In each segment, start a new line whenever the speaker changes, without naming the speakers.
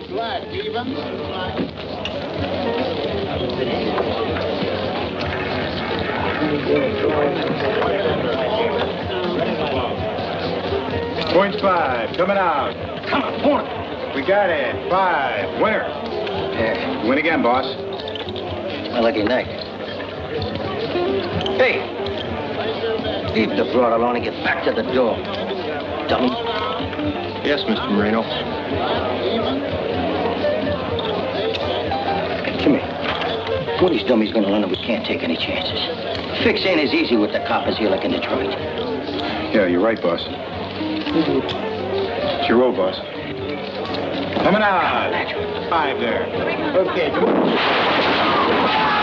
Black, even.
Point 5, coming out.
Come on, point.
We got it. 5, winner.
Yeah.
Win again, boss.
A lucky night. Hey! Leave the broad alone and get back to the door. Dummy.
Yes, Mr. Moreno.
Come here. One of these dummies gonna learn that we can't take any chances. Fix ain't as easy with the coppers here like in Detroit.
Yeah, you're right, boss. It's your road, boss. Coming out. 5 there. Okay, come on.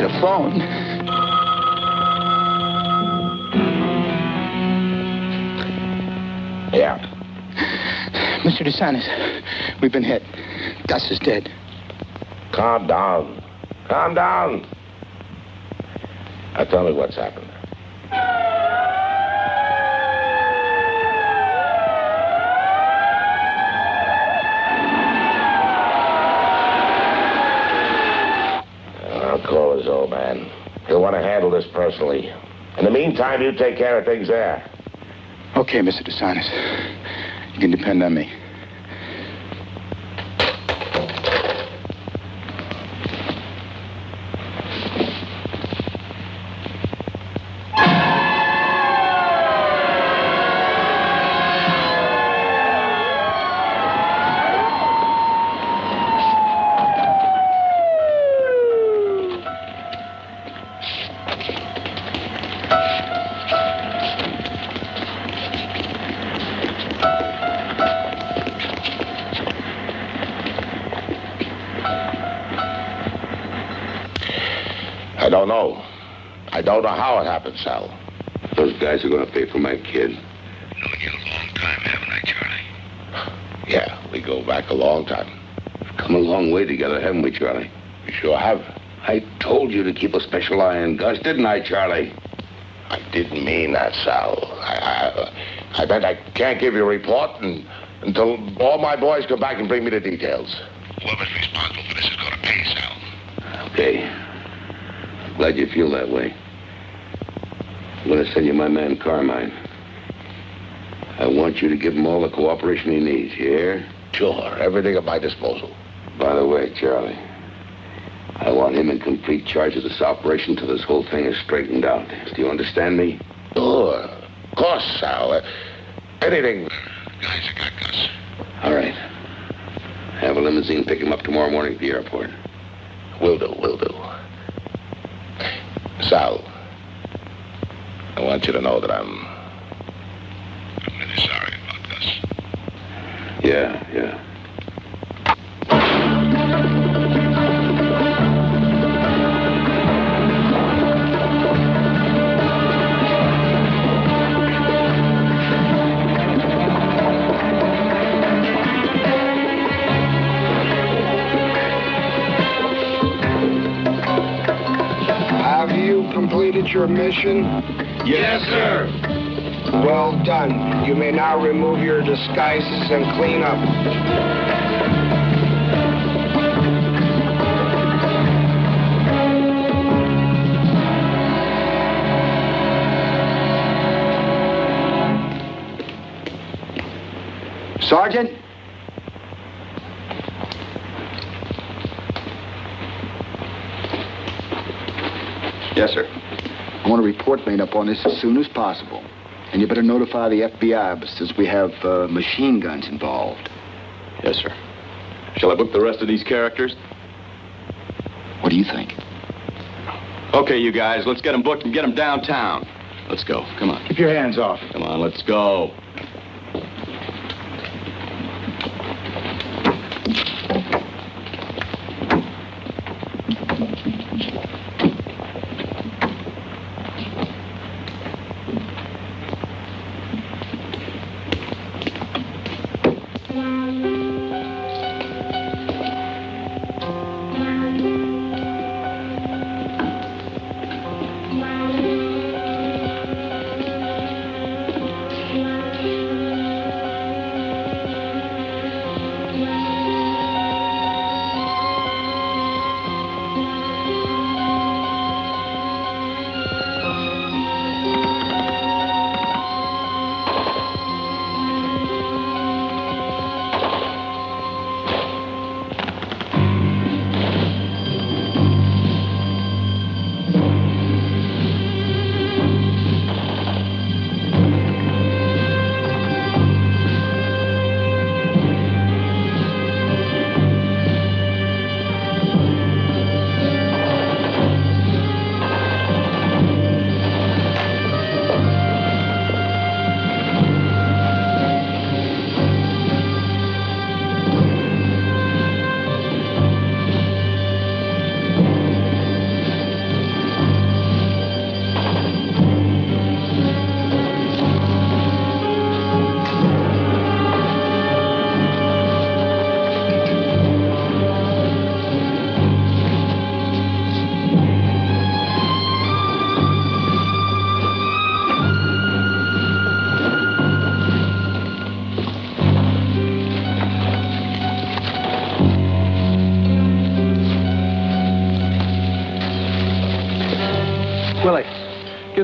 answer the phone.
Yeah.
Mr. DeSantis, we've been hit. Gus is dead.
Calm down. Calm down. Now tell me what's happened. I'll call his old man. He'll want to handle this personally. In the meantime, you take care of things there.
Okay, Mr. DeSantis. You can depend on me.
I don't know how it happened, Sal.
Those guys are going to pay for my kid.
Known you a long time, haven't I, Charlie?
Yeah, we go back a long time.
We've come a long way together, haven't we, Charlie?
We sure have.
I told you to keep a special eye on Gus, didn't I, Charlie?
I didn't mean that, Sal. I meant I can't give you a report until all my boys come back and bring me the details.
Whoever's responsible for this is going to pay, Sal.
Okay. I'm glad you feel that way. I'm going to send you my man Carmine. I want you to give him all the cooperation he needs, you hear?
Sure, everything at my disposal.
By the way, Charlie, I want him in complete charge of this operation till this whole thing is straightened out. Do you understand me?
Sure, of course, Sal. Anything.
Guys, I got Gus.
All right. Have a limousine pick him up tomorrow morning at the airport.
Will do. Sal, I want you to know that I'm
really sorry about Gus.
Yeah.
Have you completed your mission?
Yes, sir.
Well done. You may now remove your disguises and clean up.
Sergeant?
Yes, sir.
I want a report made up on this as soon as possible. And you better notify the FBI since we have machine guns involved.
Yes, sir. Shall I book the rest of these characters?
What do you think?
Okay, you guys, let's get them booked and get them downtown. Let's go. Come on.
Keep your hands off.
Come on, let's go.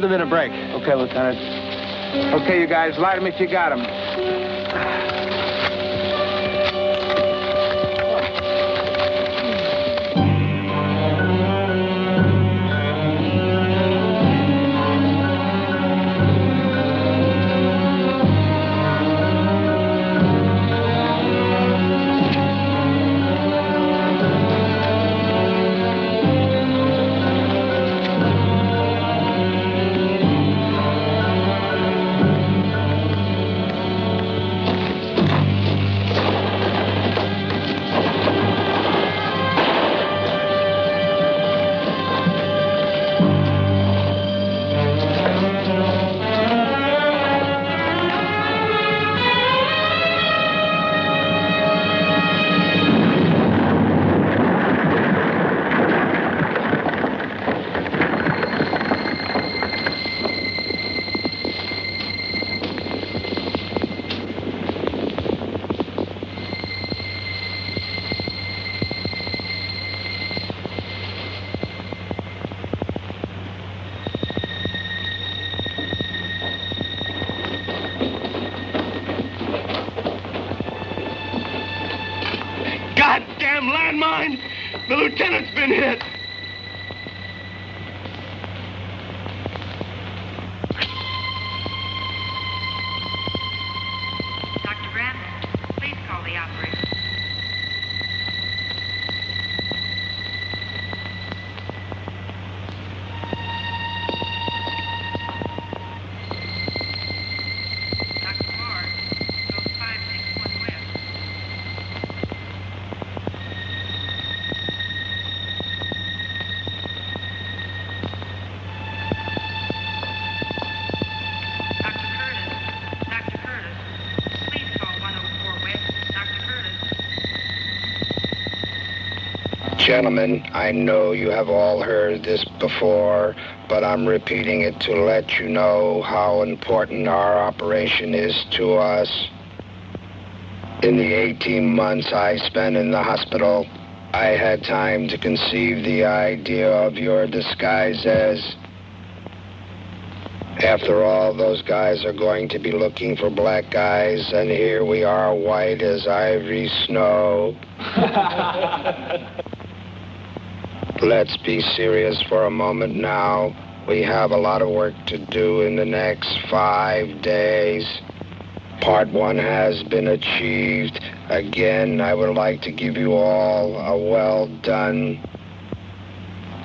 a minute break.
Okay, Lieutenant. Okay, you guys, light him if you got him.
Goddamn landmine! The lieutenant's been hit!
Dr. Brandon, please call the operator. Dr. Moore, code 561 West. Dr. Curtis, please call 104 West. Dr. Curtis.
Gentlemen, I know you have all heard this before, but I'm repeating it to let you know how important our operation is to us. In the 18 months I spent in the hospital, I had time to conceive the idea of your disguises. After all, those guys are going to be looking for black guys, and here we are, white as ivory snow. Let's be serious for a moment now. We have a lot of work to do in the next 5 days. Part 1 has been achieved. Again, I would like to give you all a well done.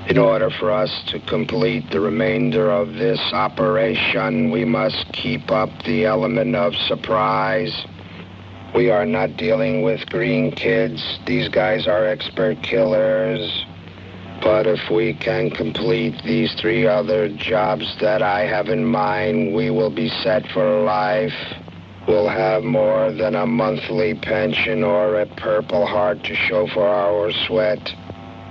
In order for us to complete the remainder of this operation, we must keep up the element of surprise. We are not dealing with green kids. These guys are expert killers. But if we can complete these 3 other jobs that I have in mind, we will be set for life. We'll have more than a monthly pension or a Purple Heart to show for our sweat.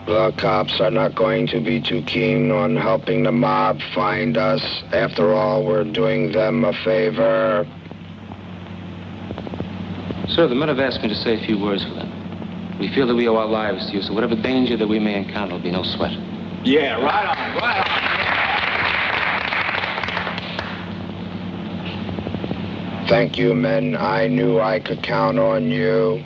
The cops are not going to be too keen on helping the mob find us. After all, we're doing them a favor.
Sir, the men have asked me to say a few words for them. We feel that we owe our lives to you, so whatever danger that we may encounter will be no sweat.
Yeah, right on, right on.
Thank you, men. I knew I could count on you.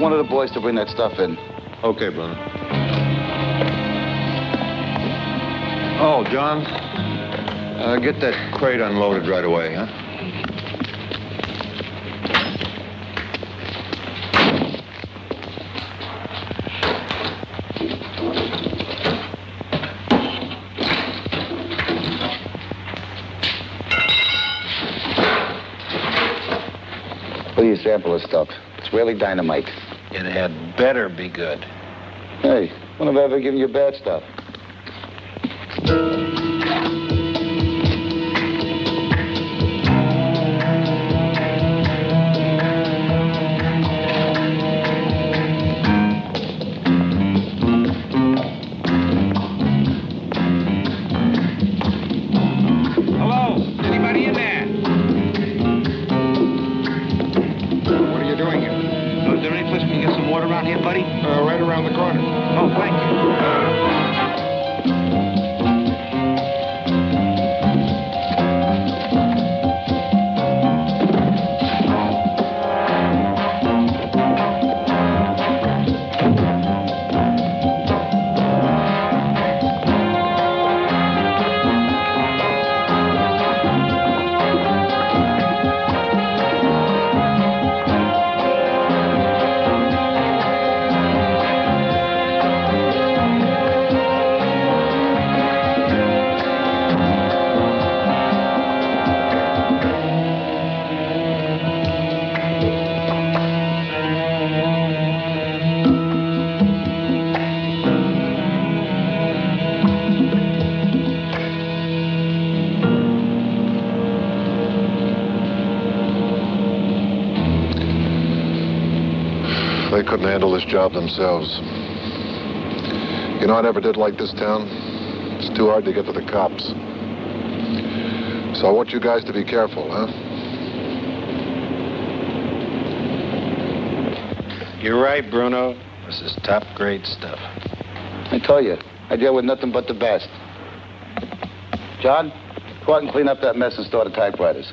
one of the boys to bring that stuff in.
Okay, Bruno. Oh, John, get that crate unloaded right away, huh?
What do you sample this stuff? It's really dynamite.
It had better be good.
Hey, when have I ever given you bad stuff?
Hello? Anybody in there?
What are you doing here?
Oh, is there any place we can get some water around here, buddy?
Right around the corner.
Oh, thank you.
They couldn't handle this job themselves. You know, I never did like this town. It's too hard to get to the cops. So I want you guys to be careful, huh?
You're right, Bruno. This is top-grade stuff.
I tell you, I deal with nothing but the best. John, go out and clean up that mess and store the typewriters.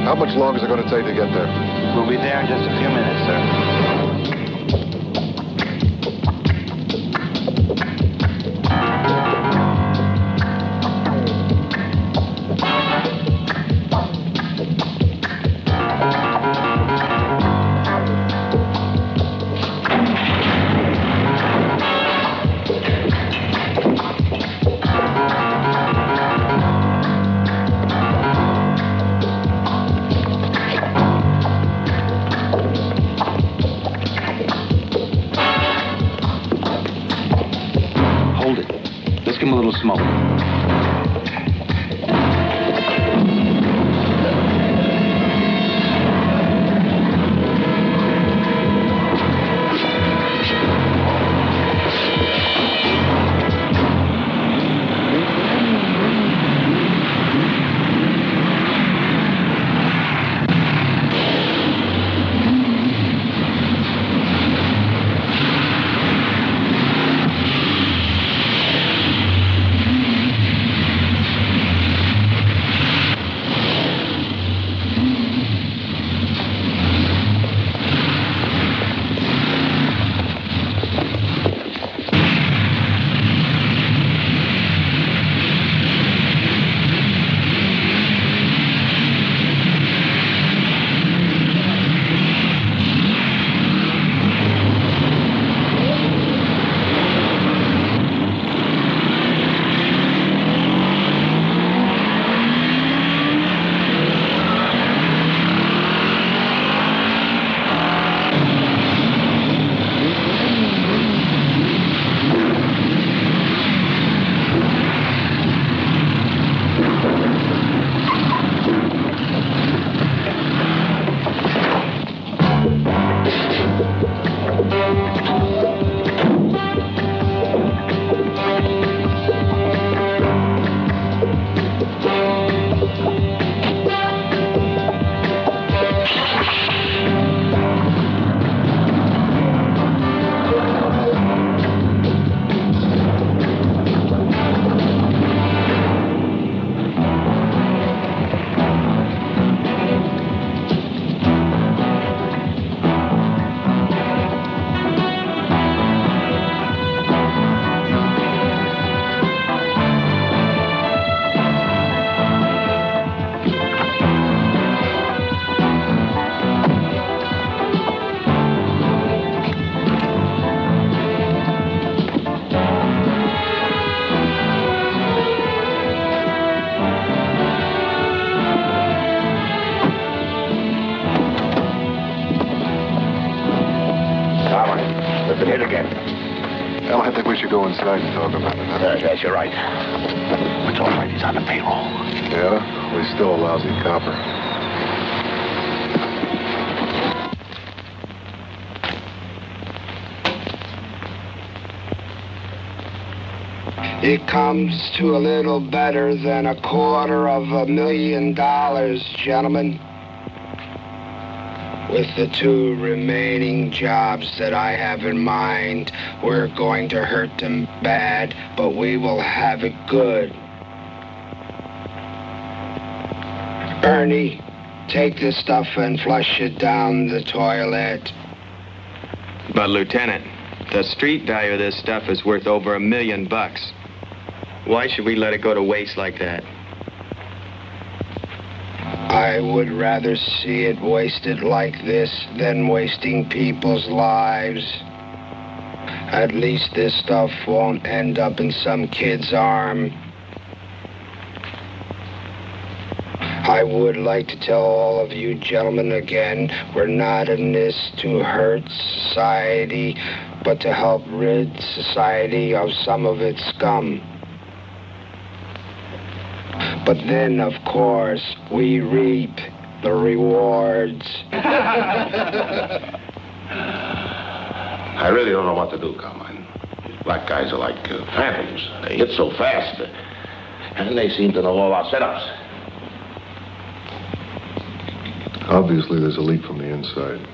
How much longer is it going to take to get there?
We'll be there in just a few minutes, sir.
Let's give him a little smoke.
have been hit again.
Well, I think we should go inside and talk about it, huh?
Yes, you're right. It's all right. He's on the payroll.
Yeah? Well, he's still a lousy copper.
It comes to a little better than $250,000, gentlemen. With the 2 remaining jobs that I have in mind, we're going to hurt them bad, but we will have it good. Ernie, take this stuff and flush it down the toilet.
But, Lieutenant, the street value of this stuff is worth over $1 million. Why should we let it go to waste like that?
I would rather see it wasted like this than wasting people's lives. At least this stuff won't end up in some kid's arm. I would like to tell all of you gentlemen again, we're not in this to hurt society, but to help rid society of some of its scum. But then, of course, we reap the rewards.
I really don't know what to do, Carmine. These black guys are like phantoms. They hit so fast, and they seem to know all our setups.
Obviously, there's a leak from the inside.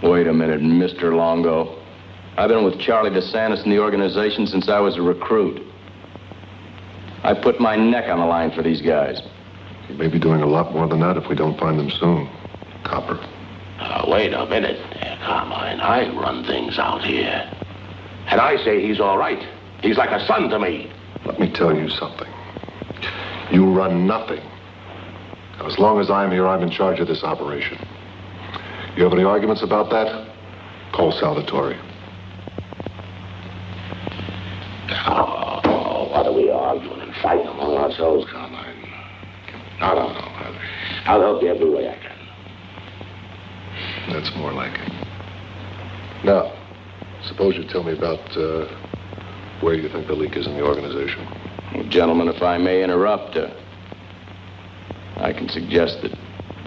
Wait a minute, Mr. Longo. I've been with Charlie DeSantis in the organization since I was a recruit. I put my neck on the line for these guys.
You may be doing a lot more than that if we don't find them soon, Copper.
Wait a minute, Carmine. I run things out here. And I say he's all right. He's like a son to me.
Let me tell you something. You run nothing. As long as I'm here, I'm in charge of this operation. You have any arguments about that? Call Salvatore.
What are we arguing and fighting among ourselves, Carmine? No. I'll help you every way I can.
That's more like it. Now, suppose you tell me about where you think the leak is in the organization.
Well, gentlemen, if I may interrupt, I can suggest that it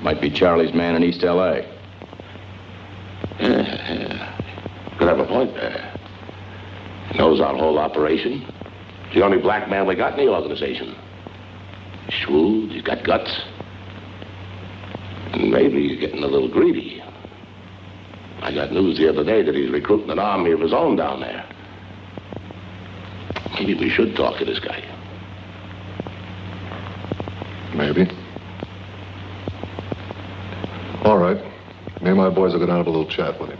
might be Charlie's man in East L.A.
Yeah. Could have a point there. He knows our whole operation. He's the only black man we got in the organization. He's shrewd, he's got guts. And maybe he's getting a little greedy. I got news the other day that he's recruiting an army of his own down there. Maybe we should talk to this guy.
Maybe. All right. Me and my boys will go down and have a little chat with him.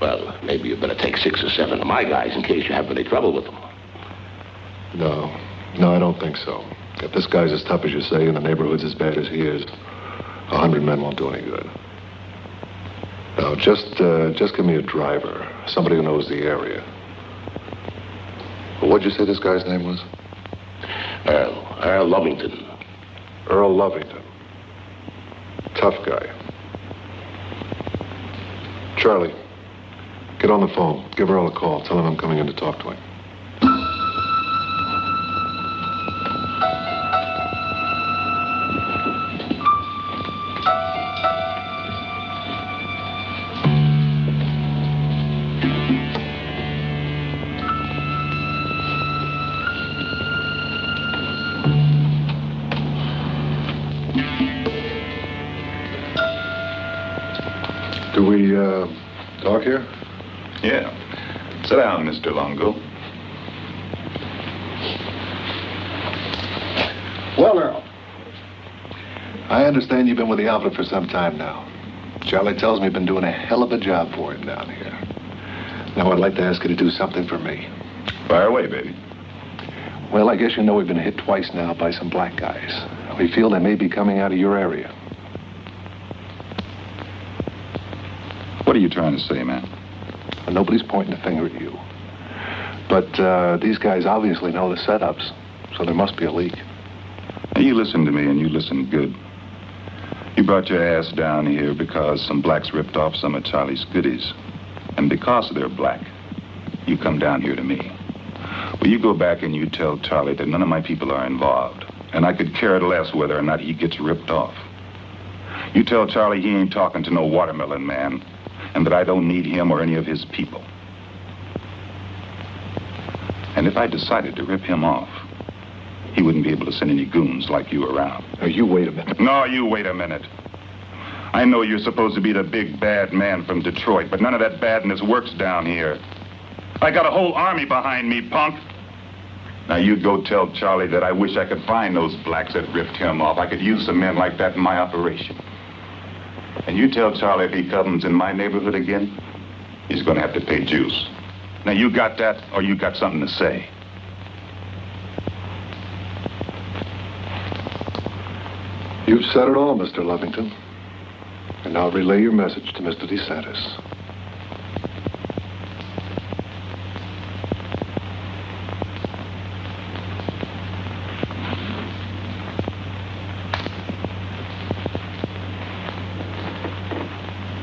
Well, maybe you better take 6 or 7 of my guys in case you have any trouble with them.
No, I don't think so. If this guy's as tough as you say and the neighborhood's as bad as he is, 100 men won't do any good. Now, just give me a driver, somebody who knows the area. Well, what'd you say this guy's name was?
Earl Lovington.
Earl Lovington. Tough guy. Charlie, get on the phone. Give Earl a call. Tell him I'm coming in to talk to him. Do we, talk here?
Yeah. Sit down, Mr. Longo.
Well, Earl. I understand you've been with the outfit for some time now. Charlie tells me you've been doing a hell of a job for him down here. Now, I'd like to ask you to do something for me.
Fire away, baby.
Well, I guess you know we've been hit twice now by some black guys. We feel they may be coming out of your area.
What are you trying to say, man?
Well, nobody's pointing a finger at you. But these guys obviously know the setups, so there must be a leak.
Now, you listen to me, and you listen good. You brought your ass down here because some blacks ripped off some of Charlie's goodies. And because they're black, you come down here to me. Well, you go back and you tell Charlie that none of my people are involved, and I could care less whether or not he gets ripped off. You tell Charlie he ain't talking to no watermelon man, and that I don't need him or any of his people. And if I decided to rip him off, he wouldn't be able to send any goons like you around.
Now, you wait a minute.
No, you wait a minute. I know you're supposed to be the big bad man from Detroit, but none of that badness works down here. I got a whole army behind me, punk. Now, you go tell Charlie that I wish I could find those blacks that ripped him off. I could use some men like that in my operation. And you tell Charlie if he comes in my neighborhood again, he's going to have to pay juice. Now, you got that, or you got something to say?
You've said it all, Mr. Lovington. And I'll relay your message to Mr. DeSantis.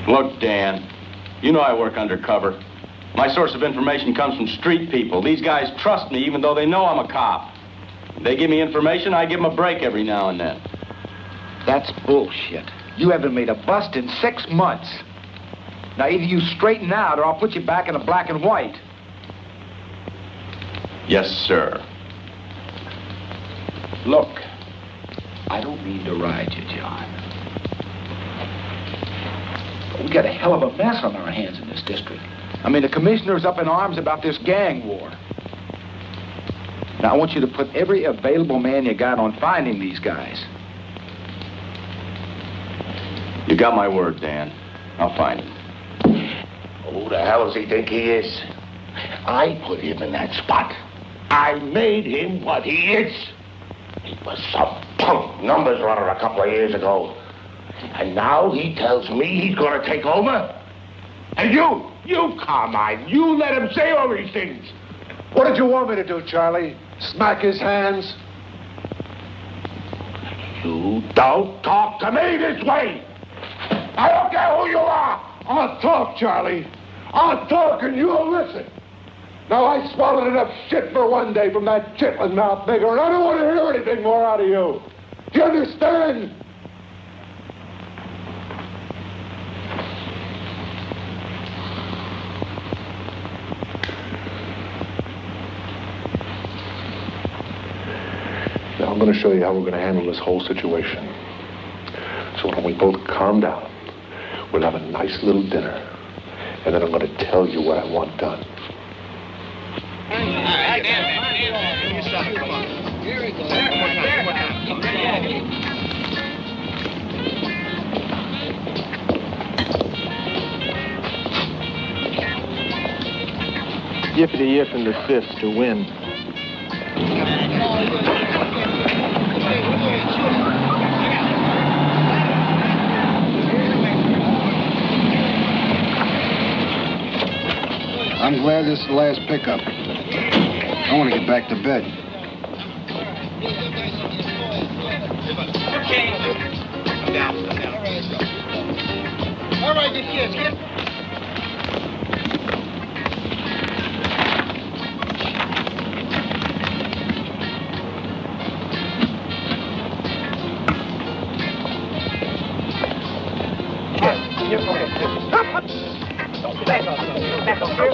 Look, Dan, you know I work undercover. My source of information comes from street people. These guys trust me even though they know I'm a cop. If they give me information, I give them a break every now and then.
That's bullshit. You haven't made a bust in 6 months. Now, either you straighten out or I'll put you back in the black and white.
Yes, sir.
Look, I don't mean to ride you, John. But we got a hell of a mess on our hands in this district. I mean, the commissioner's up in arms about this gang war. Now, I want you to put every available man you got on finding these guys.
You got my word, Dan. I'll find him.
Who the hell does he think he is? I put him in that spot. I made him what he is. He was some punk numbers runner a couple of years ago. And now he tells me he's going to take over? And you, Carmine, you let him say all these things.
What did you want me to do, Charlie? Smack his hands?
You don't talk to me this way. I don't care who you are.
I'll talk, Charlie. I'll talk and you'll listen. Now, I swallowed enough shit for one day from that chitlin mouth nigger, and I don't want to hear anything more out of you. Do you understand? Now, I'm going to show you how we're going to handle this whole situation. So when we both calm down, we'll have a nice little dinner. And then I'm going to tell you what I want done.
Yippity yip in the fifth to win.
I'm glad this is the last pickup. I want to get back to bed.
Okay. Come down. All right, you kids, get...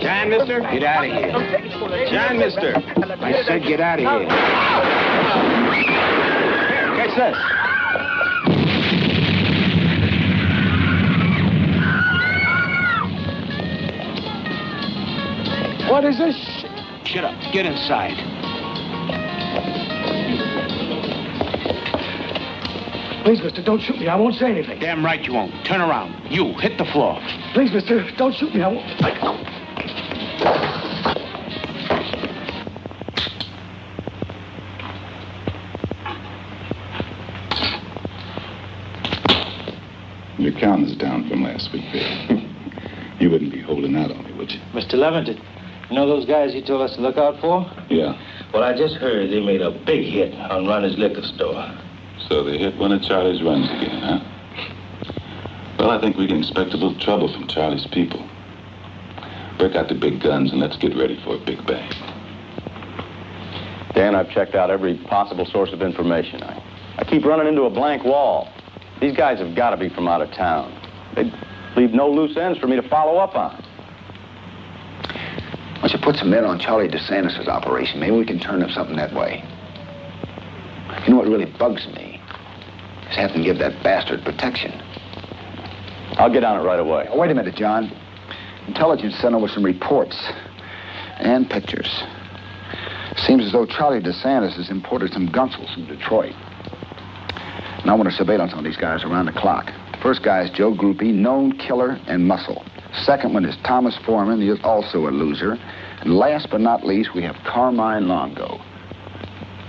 John, mister, get out of here. John, mister. I said get out of here. Catch this.
What is this?
Shut up. Get inside.
Please, mister, don't shoot me. I won't say anything.
Damn right you won't. Turn around. You, hit the floor.
Please, mister, don't shoot me. I won't.
Your count is down from last week, Bill. You wouldn't be holding out on me, would you?
Mr. Levington, you know those guys you told us to look out for?
Yeah.
Well, I just heard they made a big hit on Ronnie's liquor store.
So they hit one of Charlie's runs again, huh? Well, I think we can expect a little trouble from Charlie's people. Break out the big guns and let's get ready for a big bang.
Dan, I've checked out every possible source of information. I keep running into a blank wall. These guys have got to be from out of town. They leave no loose ends for me to follow up on.
Why don't you put some men on Charlie DeSantis' operation? Maybe we can turn up something that way. You know what really bugs me? Is having to give that bastard protection.
I'll get on it right away.
Oh, wait a minute, John. Intelligence sent over some reports and pictures. Seems as though Charlie DeSantis has imported some gunsels from Detroit. And I want a surveillance on these guys around the clock. The first guy is Joe Groupie, known killer and muscle. Second one is Thomas Foreman. He is also a loser. And last but not least, we have Carmine Longo.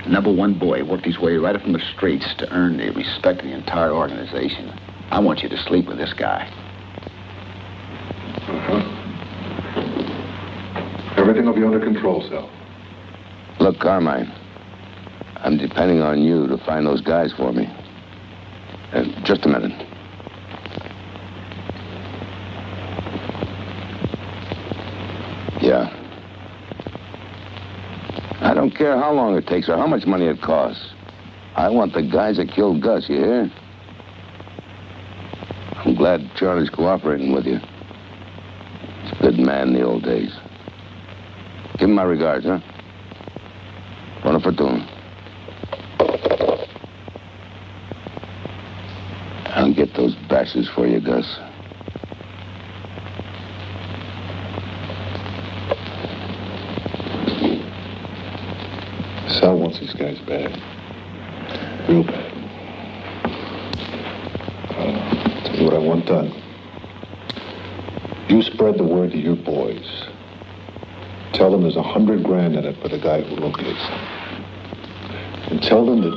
Number one boy, worked his way right up from the streets to earn the respect of the entire organization. I want you to sleep with this guy.
Everything will be under control, Sal.
Look, Carmine, I'm depending on you to find those guys for me. Just a minute. Yeah. I don't care how long it takes or how much money it costs. I want the guys that killed Gus, you hear? I'm glad Charlie's cooperating with you. He's a good man in the old days. Give him my regards, huh? Buona fortuna. I'll get those bastards for you, Gus.
Sal wants these guys bad. Real bad. Tell you what I want done. You spread the word to your boys. Tell them there's $100,000 in it for the guy who locates them. And tell them that...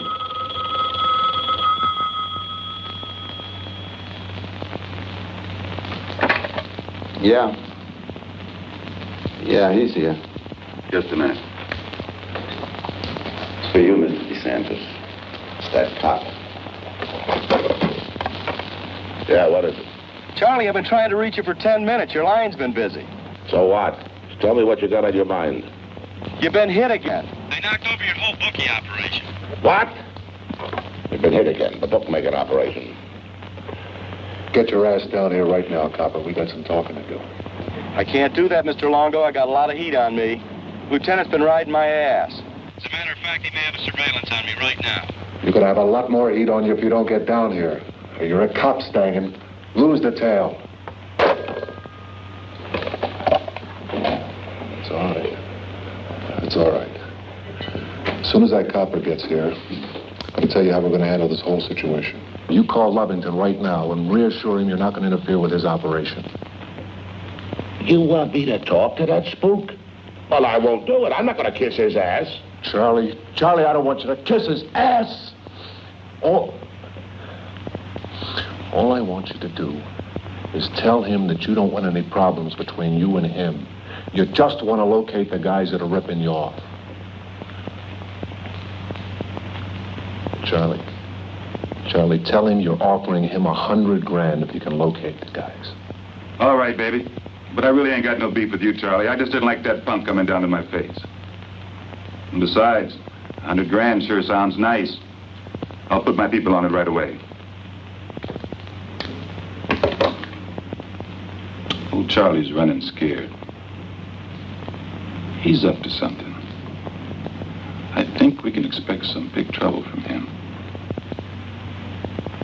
Yeah. Yeah, he's here.
Just a minute.
It's for you, Mr. DeSantis. It's that cop. Yeah, what is it?
Charlie, I've been trying to reach you for 10 minutes. Your line's been busy.
So what? Tell me what you got on your mind.
You've been hit again.
They knocked over your whole bookie operation.
What? You've been hit again. The bookmaking operation.
Get your ass down here right now, copper. We got some talking to do.
I can't do that, Mr. Longo. I got a lot of heat on me. Lieutenant's been riding my ass.
As a matter of fact, he may have a surveillance on me right now.
You're gonna have a lot more heat on you if you don't get down here. You're a cop, Stangen. Lose the tail. It's all right. It's all right. As soon as that copper gets here, I'm gonna tell you how we're gonna handle this whole situation. You call Lovington right now and reassure him you're not gonna interfere with his operation.
You want me to talk to that spook? Well, I won't do it. I'm not going to kiss his ass.
Charlie, I don't want you to kiss his ass. All I want you to do is tell him that you don't want any problems between you and him. You just want to locate the guys that are ripping you off. Charlie, tell him you're offering him $100,000 if you can locate the guys.
All right, baby. But I really ain't got no beef with you, Charlie. I just didn't like that punk coming down to my face. And besides, $100,000 sure sounds nice. I'll put my people on it right away. Old Charlie's running scared. He's up to something. I think we can expect some big trouble from him.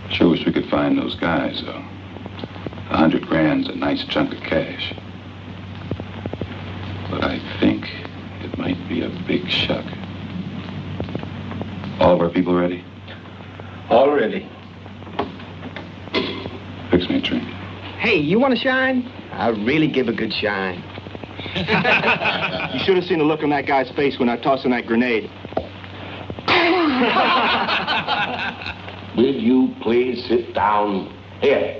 Sure wish we could find those guys, though. $100,000's a nice chunk of cash. But I think it might be a big shock. All of our people ready?
All ready.
Fix me a drink.
Hey, you want to shine? I'll really give a good shine.
You should have seen the look on that guy's face when I tossed him that grenade.
Will you please sit down? Here.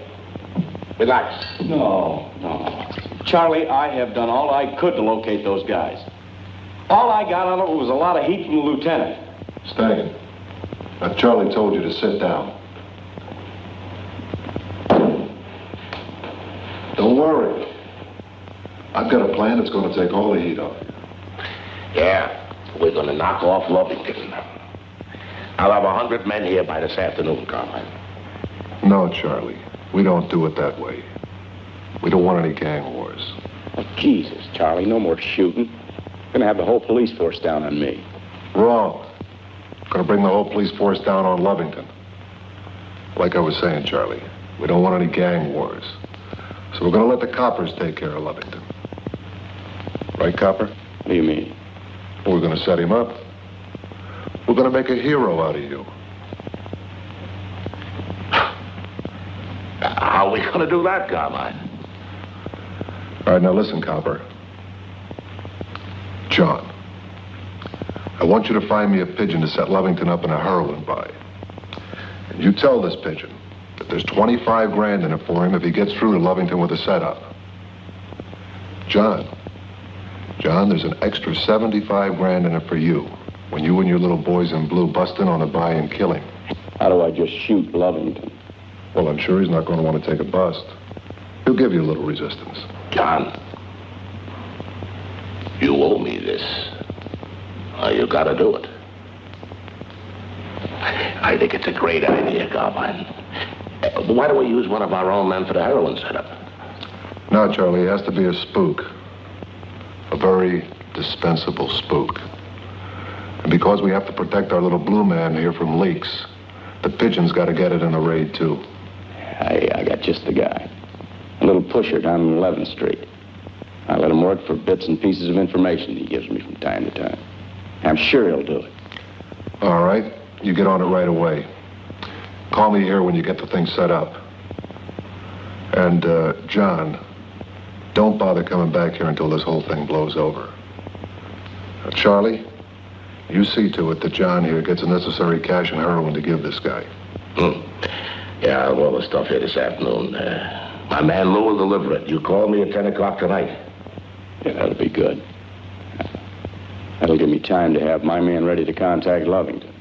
Relax.
No. Charlie, I have done all I could to locate those guys. All I got out of it was a lot of heat from the lieutenant.
Stangen, now Charlie told you to sit down. Don't worry. I've got a plan that's going to take all the heat off you.
Yeah, we're going to knock off Lovington. I'll have 100 men here by this afternoon, Carmine.
No, Charlie. We don't do it that way. We don't want any gang wars.
Oh, Jesus, Charlie, no more shooting. Gonna have the whole police force down on me.
Wrong. Gonna bring the whole police force down on Lovington. Like I was saying, Charlie, we don't want any gang wars. So we're gonna let the coppers take care of Lovington. Right, Copper?
What do you mean?
We're gonna set him up. We're gonna make a hero out of you.
How are we going to do that, Carmine?
All right, now listen, Copper. John, I want you to find me a pigeon to set Lovington up in a heroin buy. And you tell this pigeon that there's 25 grand in it for him if he gets through to Lovington with a setup. John, there's an extra 75 grand in it for you when you and your little boys in blue bust in on a buy and kill him.
How do I just shoot Lovington?
Well, I'm sure he's not going to want to take a bust. He'll give you a little resistance.
John, you owe me this. You got to do it. I think it's a great idea, Carmine. Why don't we use one of our own men for the heroin setup?
No, Charlie, it has to be a spook. A very dispensable spook. And because we have to protect our little blue man here from leaks, the pigeon's got to get it in a raid, too.
I got just the guy. A little pusher down on 11th Street. I let him work for bits and pieces of information he gives me from time to time. I'm sure he'll do it.
All right. You get on it right away. Call me here when you get the thing set up. And, John, don't bother coming back here until this whole thing blows over. Now, Charlie, you see to it that John here gets the necessary cash and heroin to give this guy.
Yeah, I'll have all the stuff here this afternoon. My man Lou will deliver it. You call me at 10 o'clock tonight.
Yeah, that'll be good. That'll give me time to have my man ready to contact Lovington.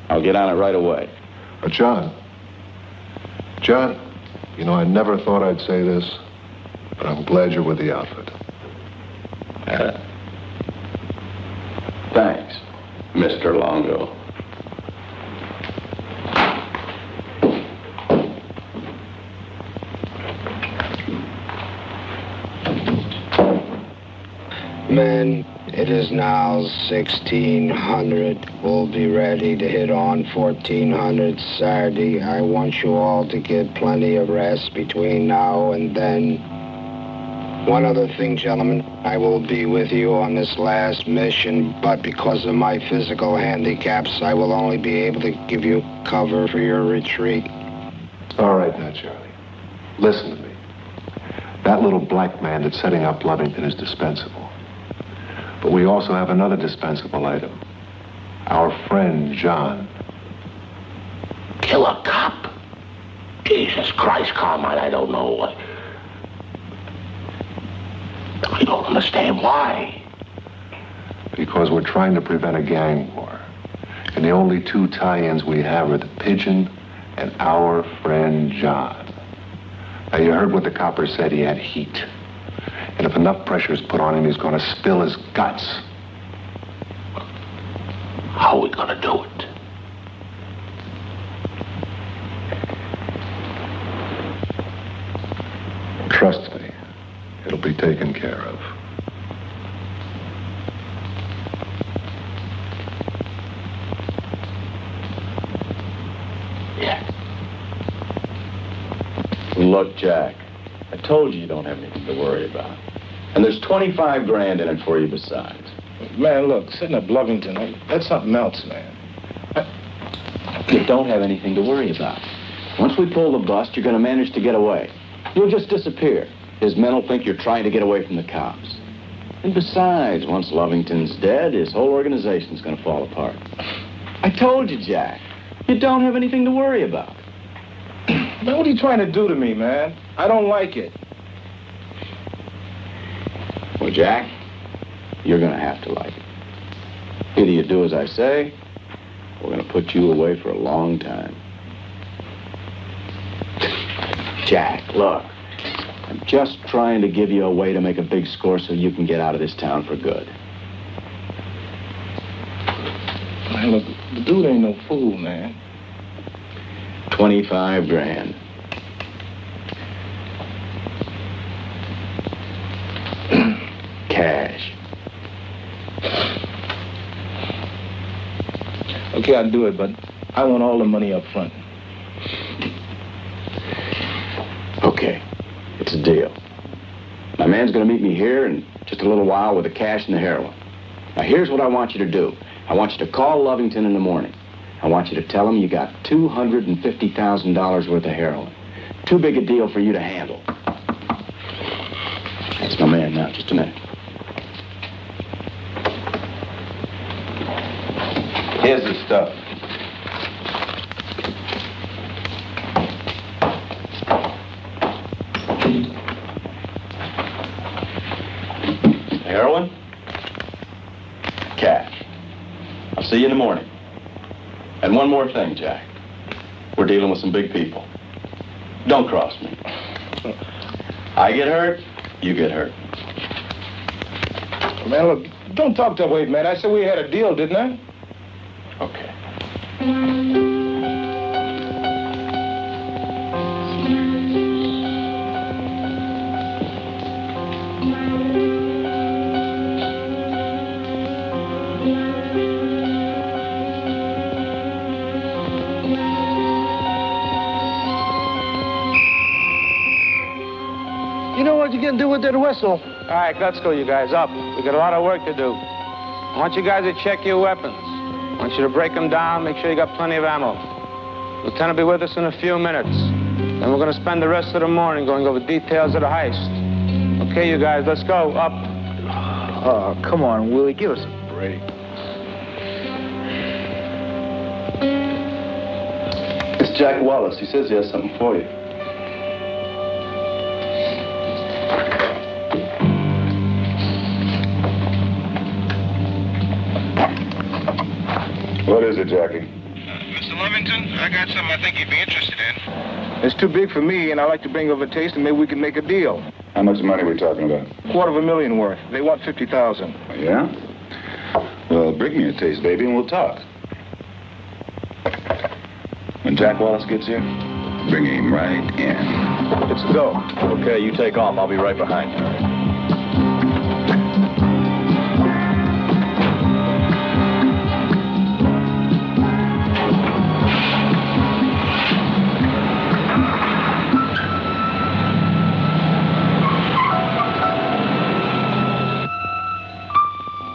I'll get on it right away.
John, you know, I never thought I'd say this, but I'm glad you're with the outfit.
Thanks, Mr. Longo.
Men, it is now 1600. We'll be ready to hit on 1400 Saturday. I want you all to get plenty of rest between now and then. One other thing, gentlemen. I will be with you on this last mission, but because of my physical handicaps, I will only be able to give you cover for your retreat.
All right now, Charlie. Listen to me. That little black man that's setting up Lovington is dispensable. But we also have another dispensable item. Our friend, John.
Kill a cop? Jesus Christ, Carmine, I don't know what. I don't understand why.
Because we're trying to prevent a gang war. And the only two tie-ins we have are the pigeon and our friend John. Now, you heard what the copper said. He had heat. And if enough pressure is put on him, he's going to spill his guts.
How are we going to do it?
Trust me. It'll be taken care of.
Yeah.
Look, Jack, I told you don't have anything to worry about. And there's 25 grand in it for you besides.
Man, look, setting up Lovington, that's something else, man.
You don't have anything to worry about. Once we pull the bust, you're going to manage to get away. You'll just disappear. His men will think you're trying to get away from the cops. And besides, once Lovington's dead, his whole organization's going to fall apart. I told you, Jack. You don't have anything to worry about.
Man, what are you trying to do to me, man? I don't like it.
Well, Jack, you're going to have to like it. Either you do as I say, or we're going to put you away for a long time. Jack, look. I'm just trying to give you a way to make a big score so you can get out of this town for good.
Man, look, the dude ain't no fool, man.
25 grand. Cash.
Okay, I'll do it, but I want all the money up front.
Okay, it's a deal. My man's gonna meet me here in just a little while with the cash and the heroin. Now here's what I want you to do. I want you to call Lovington in the morning. I want you to tell him you got $250,000 worth of heroin. Too big a deal for you to handle. That's my man now, just a minute.
Here's the stuff.
Heroin? Cash. I'll see you in the morning. And one more thing, Jack. We're dealing with some big people. Don't cross me. I get hurt, you get hurt.
Man, look, don't talk that way, man. I said we had a deal, didn't I?
Okay.
You know what you can do with that whistle?
All right, let's go, you guys. Up. We got a lot of work to do. I want you guys to check your weapons. I want you to break them down, make sure you got plenty of ammo. Lieutenant will be with us in a few minutes. Then we're going to spend the rest of the morning going over details of the heist. Okay, you guys, let's go. Up.
Oh, come on, Willie, give us a break.
It's Jack Wallace. He says he has something for you.
What is it, Jackie?
Mr. Lovington, I got something I think you'd be interested in.
It's too big for me, and I like to bring over a taste, and maybe we can make a deal.
How much money are we talking about?
$250,000 worth. They want $50,000.
Yeah? Well, bring me a taste, baby, and we'll talk. When Jack Wallace gets here, bring him right in.
Let's go. Okay, you take off. I'll be right behind you.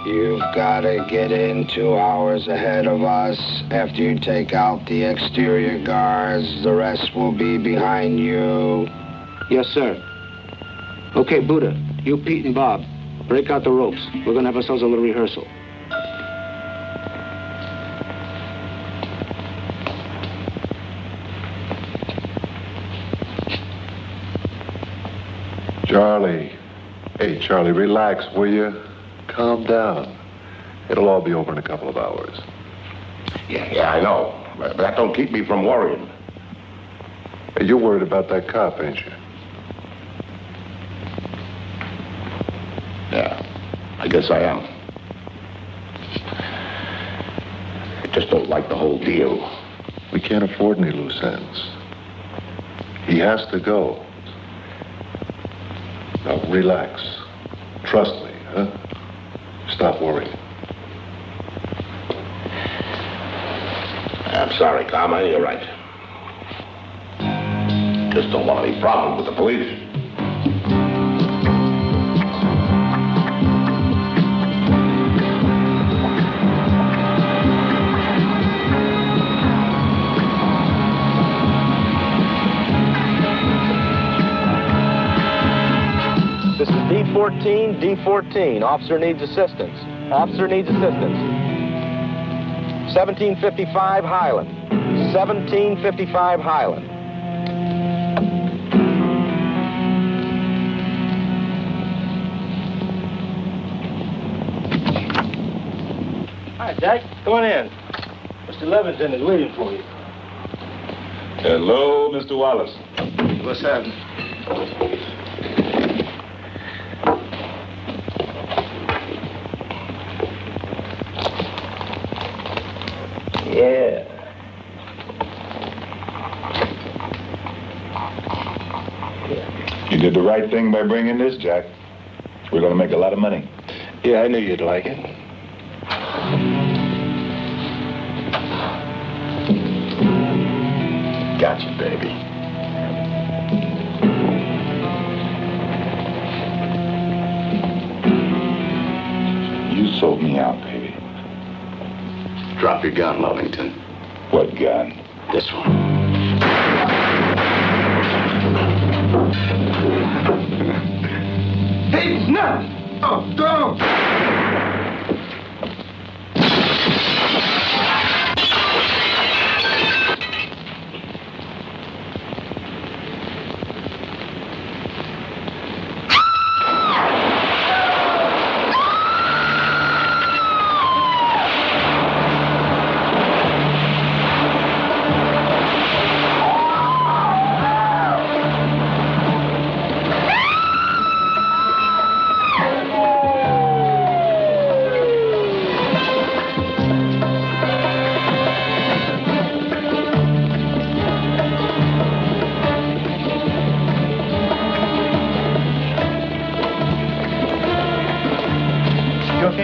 You've got to get in 2 hours ahead of us. After you take out the exterior guards, the rest will be behind you.
Yes, sir. Okay, Buddha, you, Pete, and Bob, break out the ropes. We're going to have ourselves a little rehearsal.
Charlie. Hey, Charlie, relax, will you? Calm down. It'll all be over in a couple of hours.
Yeah, I know. But that don't keep me from worrying.
Hey, you're worried about that cop, ain't you?
Yeah, I guess I am. I just don't like the whole deal.
We can't afford any loose ends. He has to go. Now, relax. Trust me, huh? Stop worrying.
I'm sorry, Carmine, you're right. Just don't want any problems with the police.
This is D14. Officer needs assistance. 1755 Highland. 1755 Highland.
Hi, Jack. Come on in. Mr. Lovington is waiting for you.
Hello, Mr. Wallace.
What's happening?
did the right thing by bringing this, Jack. We're going to make a lot of money.
Yeah, I knew you'd like it.
Gotcha, baby. You sold me out, baby.
Drop your gun, Lovington.
What gun?
This one.
Hey, no! Oh, don't!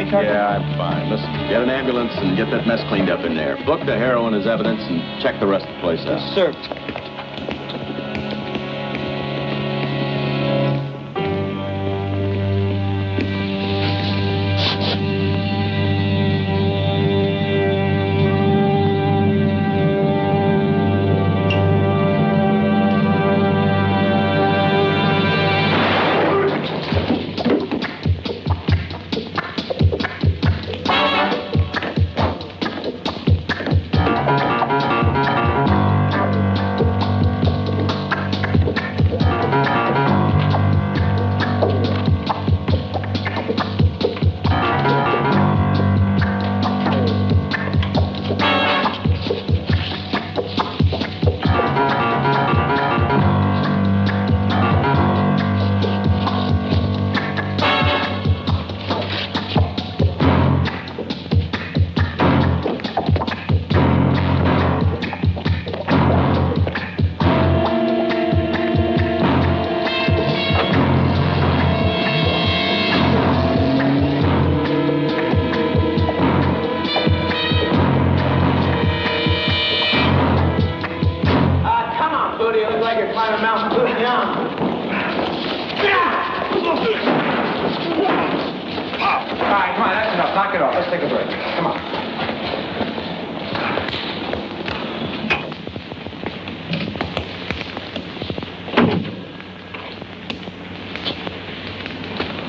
Yeah, I'm fine. Listen, get an ambulance and get that mess cleaned up in there. Book the heroin as evidence and check the rest of the place out.
Yes, sir.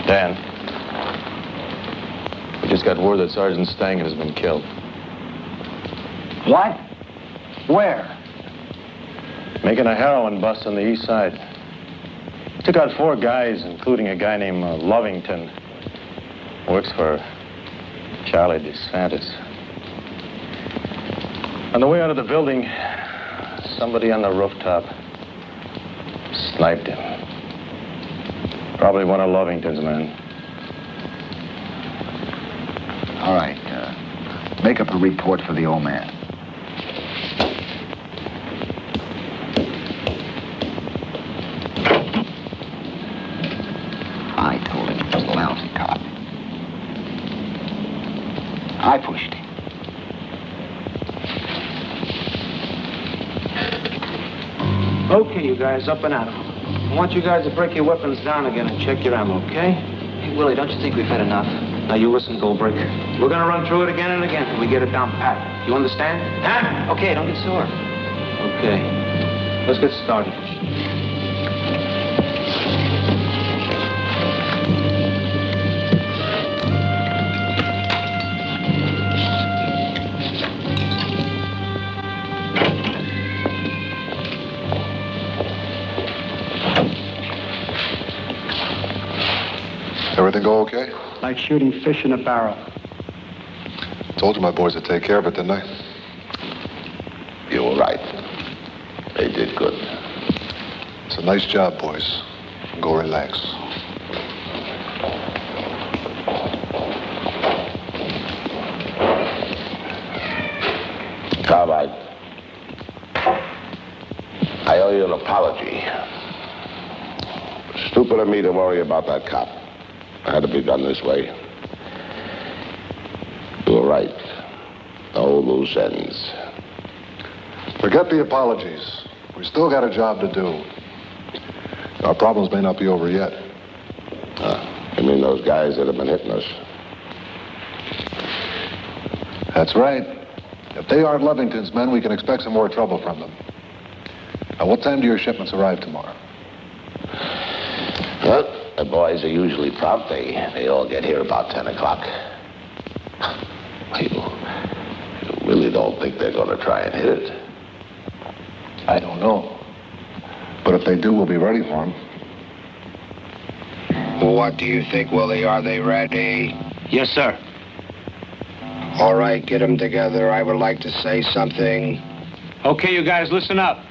Dan, we just got word that Sergeant Stangen has been killed.
What? Where?
Making a heroin bust on the east side. Took out 4 guys, including a guy named Lovington. Works for Charlie DeSantis. On the way out of the building, somebody on the rooftop sniped him. Probably one of Lovington's men.
All right. Make up a report for the old man. I told him he was a lousy cop. I pushed him.
Okay, you guys, up and at 'em. I want you guys to break your weapons down again and check your ammo, okay?
Hey, Willie, don't you think we've had enough?
Now, you listen, Goldbrick. We're gonna run through it again and again till we get it down pat. You understand? Huh?
Okay, don't get sore.
Okay. Let's get started.
Everything go okay?
Like shooting fish in a barrel.
Told you my boys would take care of it, didn't I?
You were right. They did good.
It's a nice job, boys. Go relax.
Carbide. I owe you an apology. good of me to worry about that cop. It had to be done this way. You were right. No loose ends.
Forget the apologies. We still got a job to do. Our problems may not be over yet.
You mean those guys that have been hitting us?
That's right. If they aren't Lovington's men, we can expect some more trouble from them. Now, what time do your shipments arrive tomorrow?
Well, the boys are usually prompt. They all get here about 10 o'clock. You really don't think they're going to try and hit it?
I don't know. But if they do, we'll be ready for them.
What do you think, Willie? Are they ready?
Yes, sir.
All right, get them together. I would like to say something.
Okay, you guys, listen up.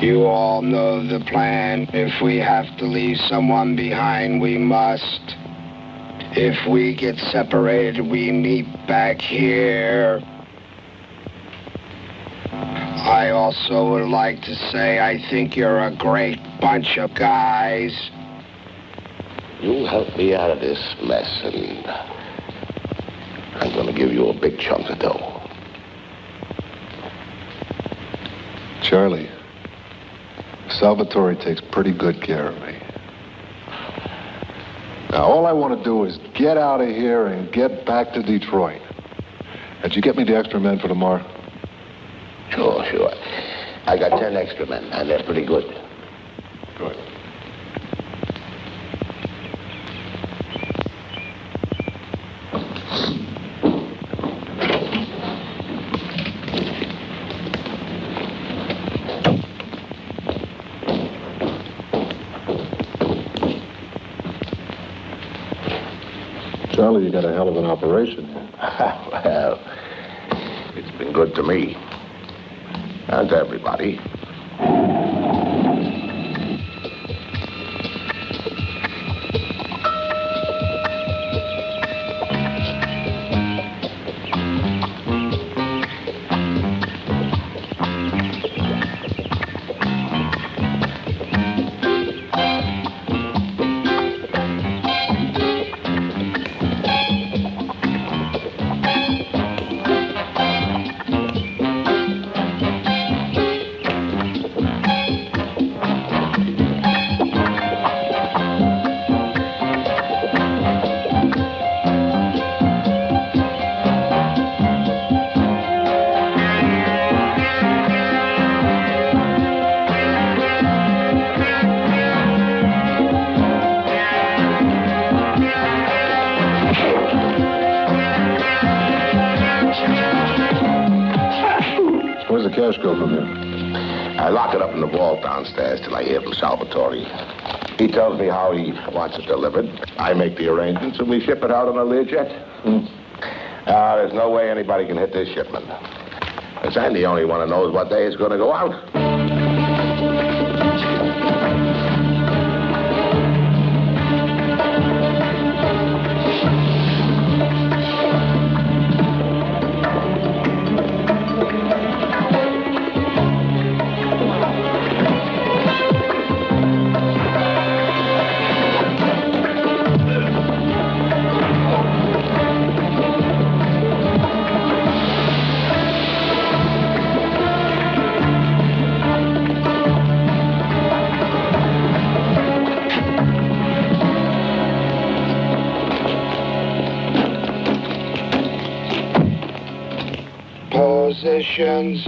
You all know the plan. If we have to leave someone behind, we must. If we get separated, we meet back here. I also would like to say I think you're a great bunch of guys.
You help me out of this mess, and I'm going to give you a big chunk of dough.
Charlie, Salvatore takes pretty good care of me. Now, all I want to do is get out of here and get back to Detroit. Did you get me the extra men for tomorrow?
Sure. I got 10 extra men, and they're pretty good.
Good. Charlie, you got a hell of an operation.
Well, it's been good to me. And to everybody.
Where's the cash go from here?
I lock it up in the vault downstairs till I hear from Salvatore. He tells me how he wants it delivered. I make the arrangements, and we ship it out on a Learjet. There's no way anybody can hit this shipment. Because I'm the only one who knows what day it's going to go out.
Positions.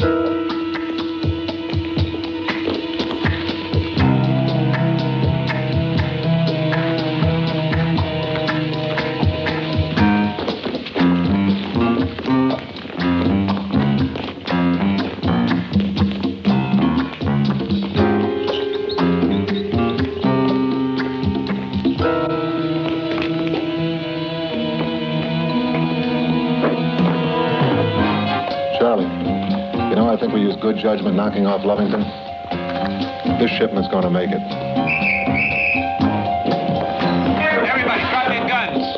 I think we used good judgment knocking off Lovington. This shipment's going to make it.
Everybody, drop your guns.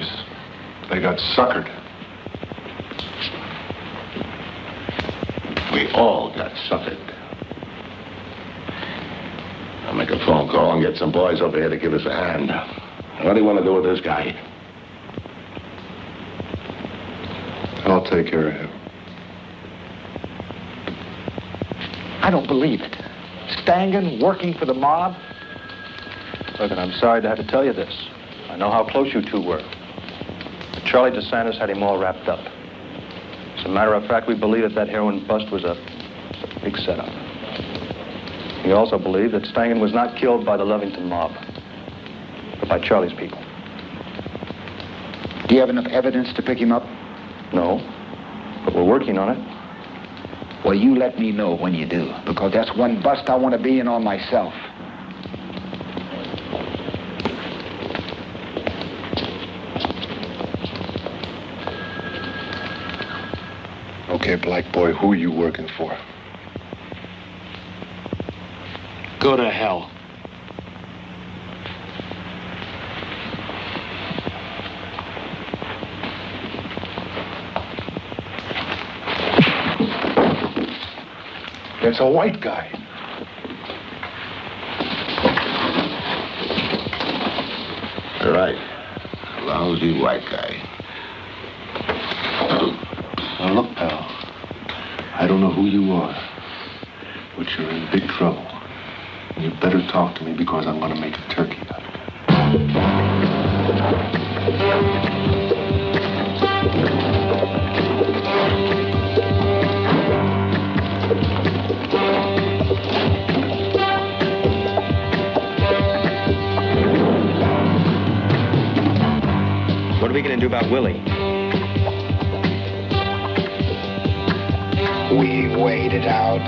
boys. They got suckered.
We all got suckered. I'll make a phone call and get some boys over here to give us a hand. What do you want to do with this guy?
I'll take care of him.
I don't believe it. Stangen working for the mob?
Look, and I'm sorry to have to tell you this. I know how close you two were. Charlie DeSantis had him all wrapped up. As a matter of fact, we believe that heroin bust was a big setup. We also believe that Stangen was not killed by the Lovington mob, but by Charlie's people.
Do you have enough evidence to pick him up?
No, but we're working on it.
Well, you let me know when you do, because that's one bust I want to be in on myself.
Okay, black boy, who are you working for?
Go to hell.
It's a white guy.
All right. Lousy white guy.
Now look, pal. I don't know who you are, but you're in big trouble. And you better talk to me because I'm going to make a turkey out of
What are we going to do about Willie?
We waited out.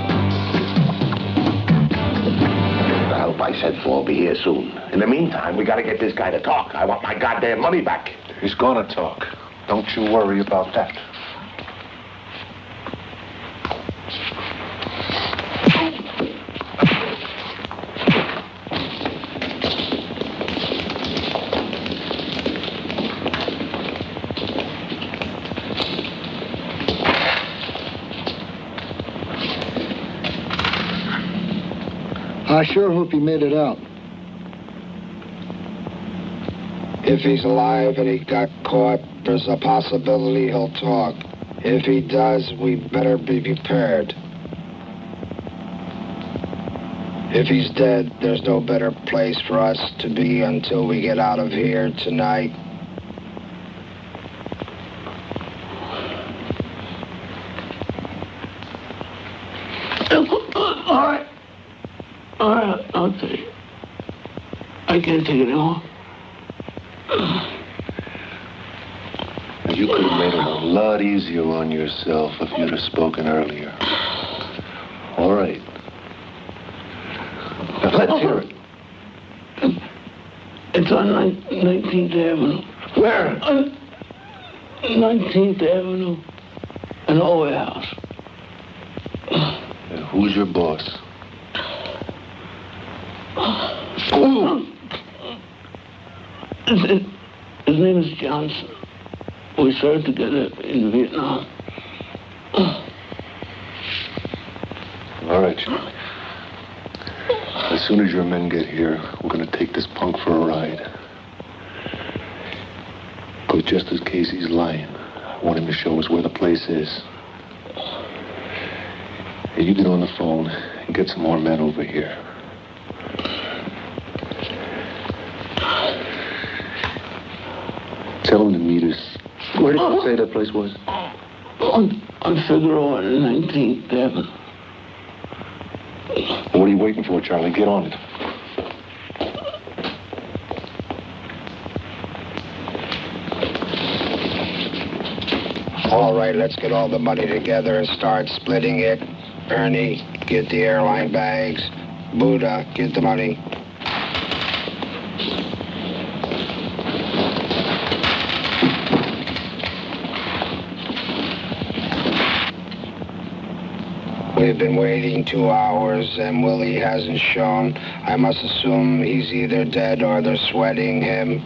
The help I sent for will be here soon. In the meantime, we got to get this guy to talk. I want my goddamn money back.
He's going to talk. Don't you worry about that.
I sure hope he made it out. If he's alive and he got caught, there's a possibility he'll talk. If he does, we better be prepared. If he's dead, there's no better place for us to be until we get out of here tonight.
All right, I'll take it. I can't take it anymore.
You could have made it a lot easier on yourself if you'd have spoken earlier. All right. Now, let's hear it.
It's on 19th Avenue.
Where?
On 19th Avenue. An old house.
And who's your boss?
His name is Johnson. We served together in Vietnam.
All right, Charlie. As soon as your men get here, we're going to take this punk for a ride. But just as Casey's lying, I want him to show us where the place is. Hey, you get on the phone and get some more men over here. Tell him to meet us. Where did you say that place was?
On Figueroa and 19th Avenue.
What are you waiting for, Charlie? Get on it.
All right, let's get all the money together and start splitting it. Ernie, get the airline bags. Buddha, get the money. We've been waiting 2 hours and Willie hasn't shown. I must assume he's either dead or they're sweating him.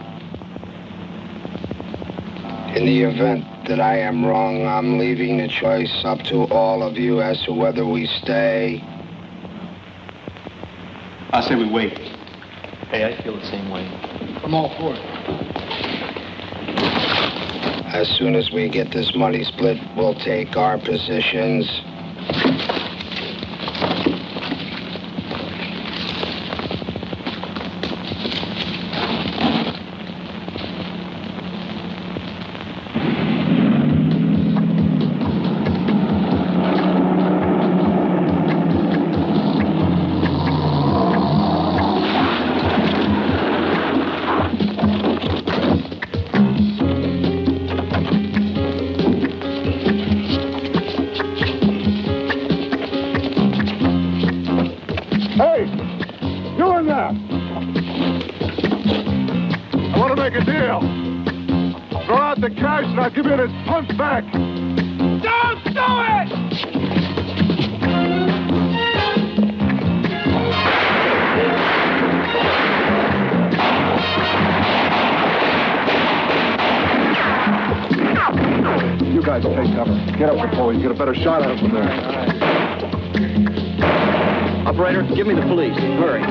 In the event that I am wrong, I'm leaving the choice up to all of you as to whether we stay.
I say we wait.
Hey, I feel the same way.
I'm all for it.
As soon as we get this money split, we'll take our positions.
Hey! You in there! I want to make a deal. Throw out the cash and I'll give you this punk back.
Don't do it!
You guys take cover. Get up the pole. You get a better shot at it from there.
Operator, give me the police. Hurry.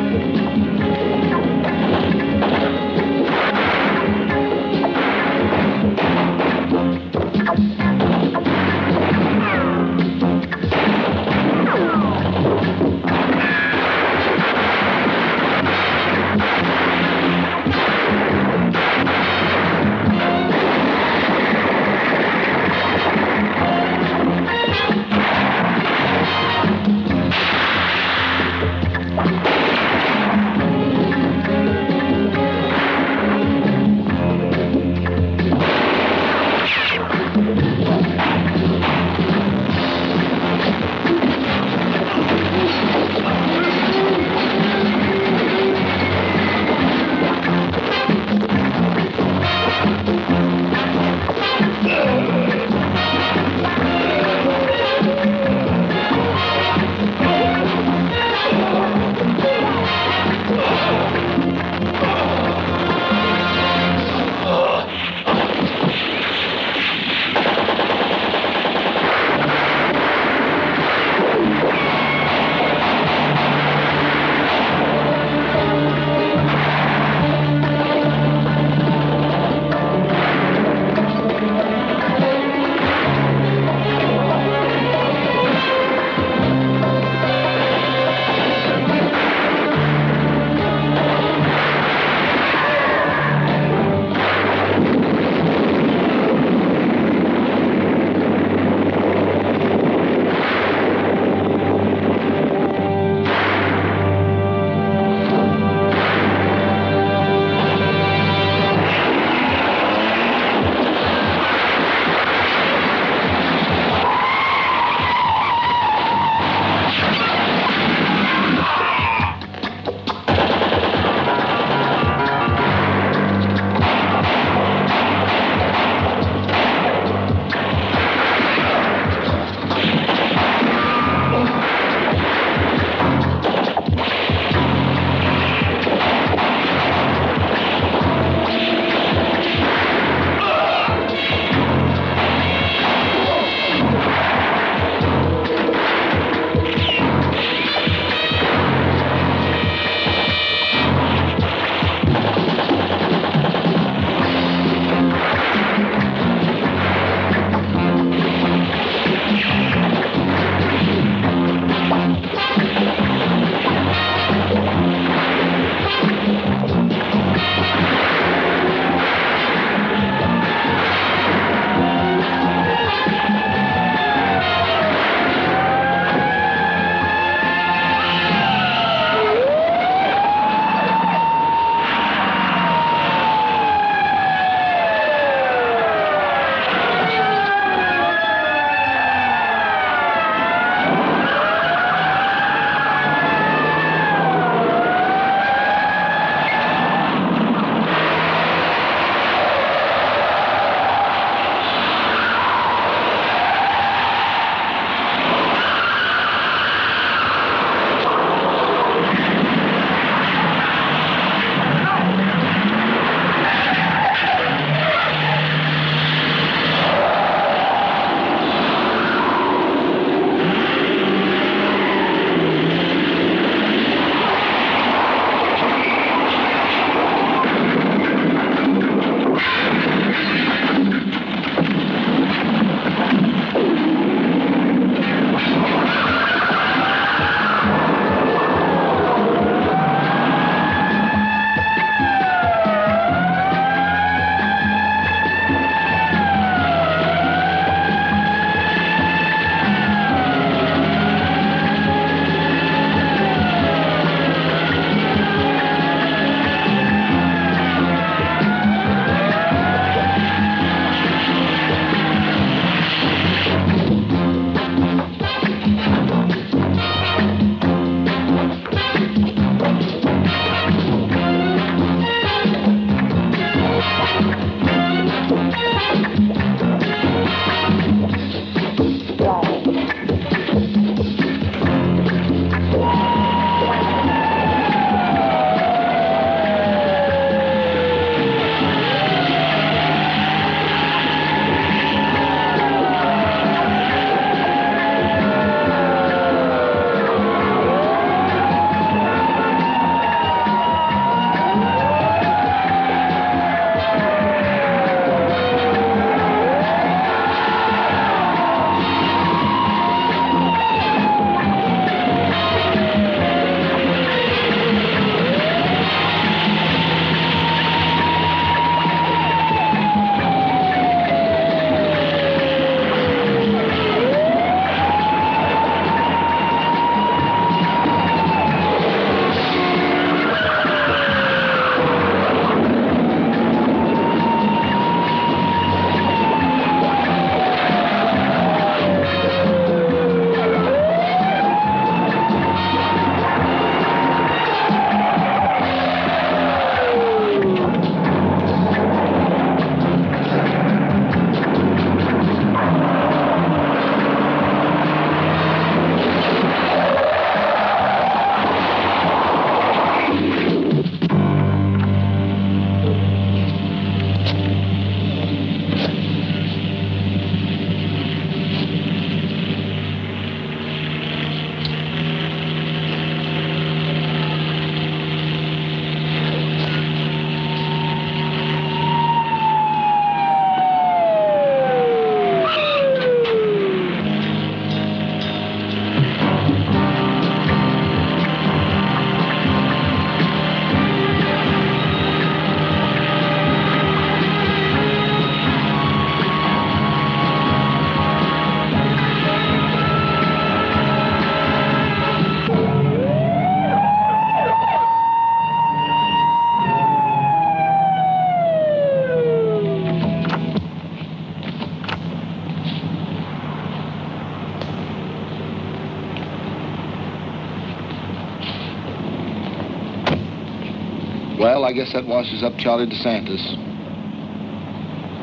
Well, I guess that washes up Charlie DeSantis.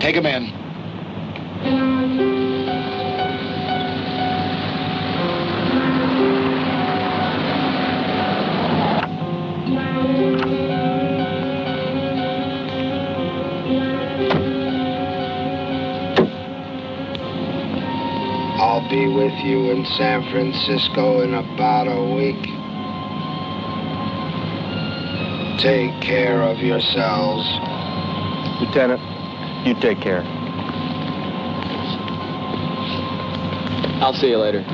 Take him in.
I'll be with you in San Francisco in about a week. Take care of yourselves.
Lieutenant, you take care.
I'll see you later.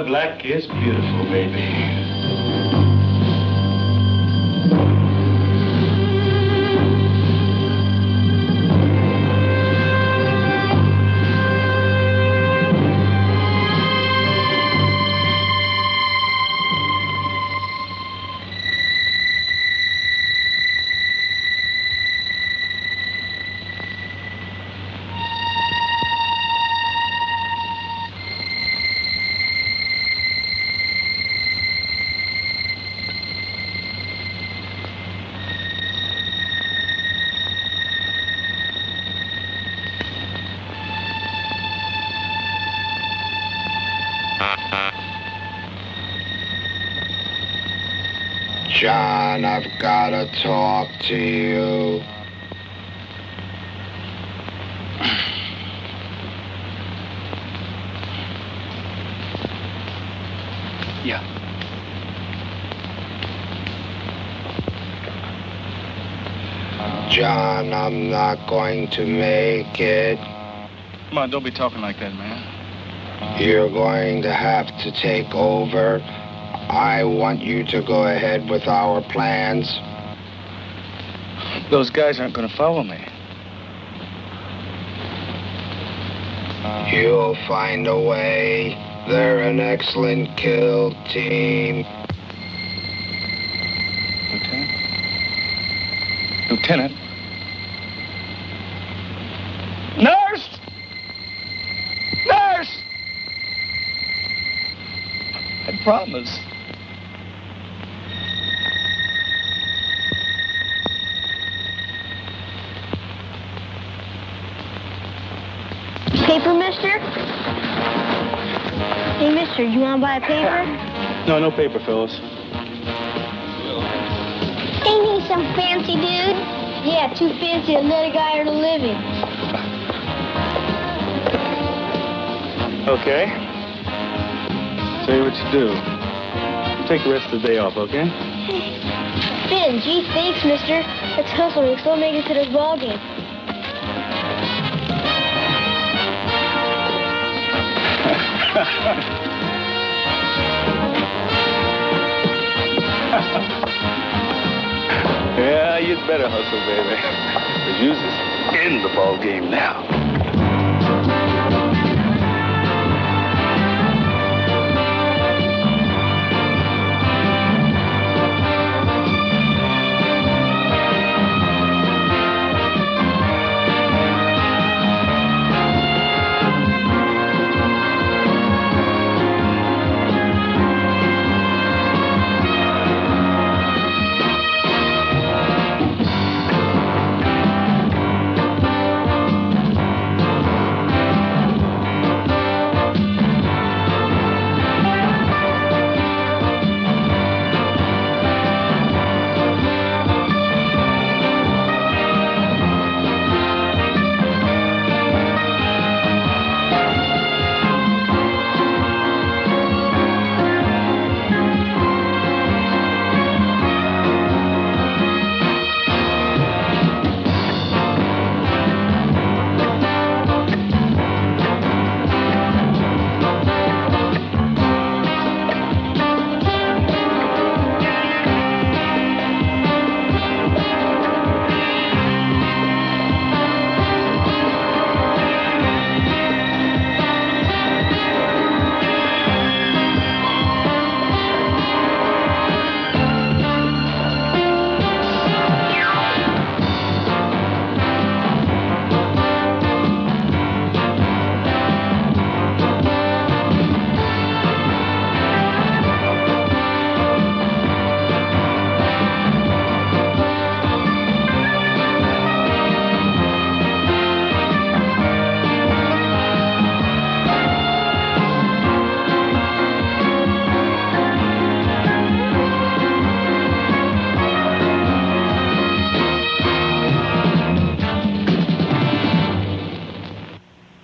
black is beautiful, baby.
John, I've got to talk to you.
Yeah.
John, I'm not going to make it.
Come on, don't be talking like that, man.
You're going to have to take over. I want you to go ahead with our plans.
Those guys aren't going to follow me.
You'll find a way. They're an excellent kill team.
Lieutenant? Nurse! Nurse! I promise.
Paper, mister? Hey, mister, you want to buy a paper?
No, no paper, Phyllis.
Ain't he some fancy dude? Yeah, too fancy to let a guy earn a living.
Okay. Tell you what you do. Take the rest of the day off, okay?
Finn, gee, thanks, mister. Let's hustle. We'll still make it to this ball game.
Yeah, you'd better hustle, baby. The you's in the ball game now.